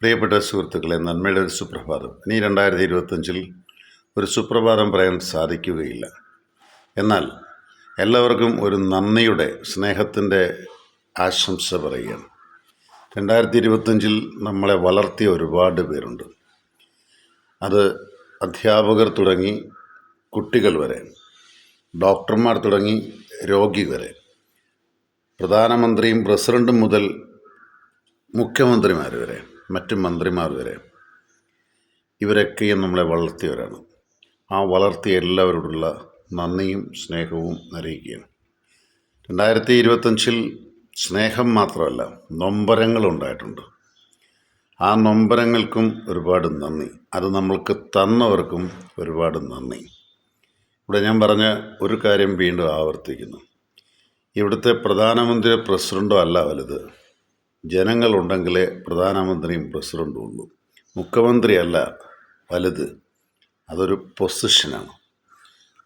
പ്രിയപ്പെട്ട സുഹൃത്തുക്കളെ, നന്മയുടെ ഒരു സുപ്രഭാതം. ഇനി 2025 ഒരു സുപ്രഭാതം പറയാൻ സാധിക്കുകയില്ല. എന്നാൽ എല്ലാവർക്കും ഒരു നന്ദിയുടെ, സ്നേഹത്തിൻ്റെ ആശംസ പറയുകയാണ്. 2025 നമ്മളെ വളർത്തിയ ഒരുപാട് പേരുണ്ട്. അത് അധ്യാപകർ തുടങ്ങി കുട്ടികൾ വരെ, ഡോക്ടർമാർ തുടങ്ങി രോഗി വരെ, പ്രധാനമന്ത്രിയും പ്രസിഡൻറ്റും മുതൽ മുഖ്യമന്ത്രിമാർ വരെ, മറ്റു മന്ത്രിമാർ വരെ, ഇവരൊക്കെയും നമ്മളെ വളർത്തിയവരാണ്. ആ വളർത്തിയ എല്ലാവരോടുള്ള നന്ദിയും സ്നേഹവും അറിയിക്കുകയാണ്. 2025 സ്നേഹം മാത്രമല്ല, നൊമ്പരങ്ങളുണ്ടായിട്ടുണ്ട്. ആ നൊമ്പരങ്ങൾക്കും ഒരുപാട് നന്ദി. അത് നമ്മൾക്ക് തന്നവർക്കും ഒരുപാട് നന്ദി. ഇവിടെ ഞാൻ പറഞ്ഞ ഒരു കാര്യം വീണ്ടും ആവർത്തിക്കുന്നു. ഇവിടുത്തെ പ്രധാനമന്ത്രിയോ പ്രസിഡൻറ്റോ അല്ല വലുത്. ജനങ്ങളുണ്ടെങ്കിലേ പ്രധാനമന്ത്രിയും പ്രസിഡൻറ്റും ഉള്ളൂ. മുഖ്യമന്ത്രിയല്ല വലുത്. അതൊരു പൊസിഷനാണ്.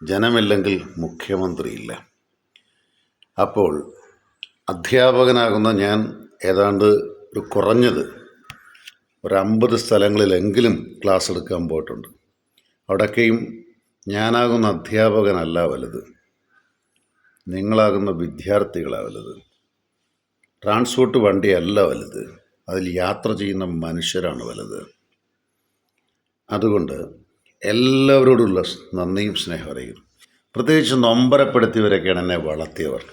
ജനമില്ലെങ്കിൽ മുഖ്യമന്ത്രിയില്ല. അപ്പോൾ അധ്യാപകനാകുന്ന ഞാൻ ഏതാണ്ട് ഒരു കുറഞ്ഞത് 50 സ്ഥലങ്ങളിലെങ്കിലും ക്ലാസ് എടുക്കാൻ പോയിട്ടുണ്ട്. അവിടെയൊക്കെയും ഞാനാകുന്ന അധ്യാപകനല്ല വലുത്, നിങ്ങളാകുന്ന വിദ്യാർത്ഥികളാണ് വലുത്. ട്രാൻസ്പോർട്ട് വണ്ടിയല്ല വലുത്, അതിൽ യാത്ര ചെയ്യുന്ന മനുഷ്യരാണ് വലുത്. അതുകൊണ്ട് എല്ലാവരോടുള്ള നന്ദിയും സ്നേഹം അറിയുന്നു. പ്രത്യേകിച്ച് നൊമ്പരപ്പെടുത്തിയവരൊക്കെയാണ് എന്നെ വളർത്തിയവർ.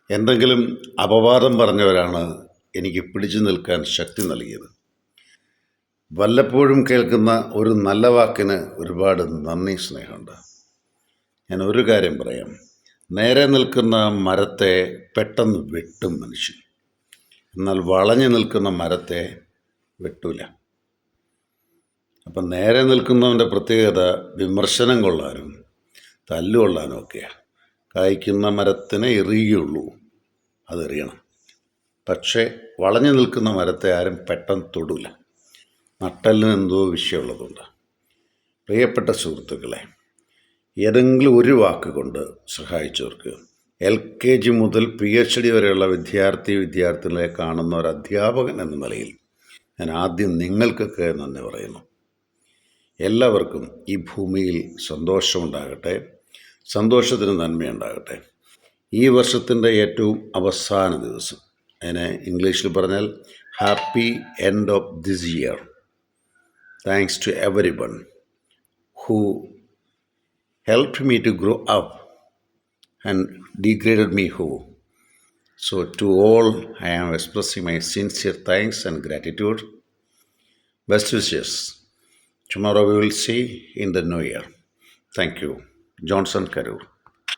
എന്തെങ്കിലും അപവാദം പറഞ്ഞവരാണ് എനിക്ക് പിടിച്ചു നിൽക്കാൻ ശക്തി നൽകിയത്. വല്ലപ്പോഴും കേൾക്കുന്ന ഒരു നല്ല വാക്കിന് ഒരുപാട് നന്ദി, സ്നേഹമുണ്ട്. ഞാൻ ഒരു കാര്യം പറയാം. നേരെ നിൽക്കുന്ന മരത്തെ പെട്ടെന്ന് വെട്ടും മനുഷ്യൻ, എന്നാൽ വളഞ്ഞു നിൽക്കുന്ന മരത്തെ വെട്ടൂല. അപ്പം നേരെ നിൽക്കുന്നവൻ്റെ പ്രത്യേകത വിമർശനം കൊള്ളാനും തല്ലുകൊള്ളാനും ഒക്കെയാണ്. കായ്ക്കുന്ന മരത്തിനെ എറിയുകയുള്ളൂ, അതെറിയണം. പക്ഷേ വളഞ്ഞു നിൽക്കുന്ന മരത്തെ ആരും പെട്ടെന്ന് തൊടൂല. നട്ടലിന് എന്തോ വിഷയമുള്ളതുണ്ട്. പ്രിയപ്പെട്ട സുഹൃത്തുക്കളെ, ഏതെങ്കിലും ഒരു വാക്കുകൊണ്ട് സഹായിച്ചവർക്ക്, LKG മുതൽ PhD വരെയുള്ള വിദ്യാർത്ഥികളെ കാണുന്ന ഒരു അധ്യാപകൻ എന്ന നിലയിൽ ഞാൻ ആദ്യം നിങ്ങൾക്കൊക്കെ നന്ദി പറയുന്നു. എല്ലാവർക്കും ഈ ഭൂമിയിൽ സന്തോഷമുണ്ടാകട്ടെ, സന്തോഷത്തിന് നന്മയുണ്ടാകട്ടെ. ഈ വർഷത്തിൻ്റെ ഏറ്റവും അവസാന ദിവസം, അതിനെ ഇംഗ്ലീഷിൽ പറഞ്ഞാൽ happy end of this year. Thanks to everyone who helped me to grow up and degraded me who. So to all I am expressing my sincere thanks and gratitude. Best wishes. Tomorrow we will see in the new year. Thank you. Johnson Karur.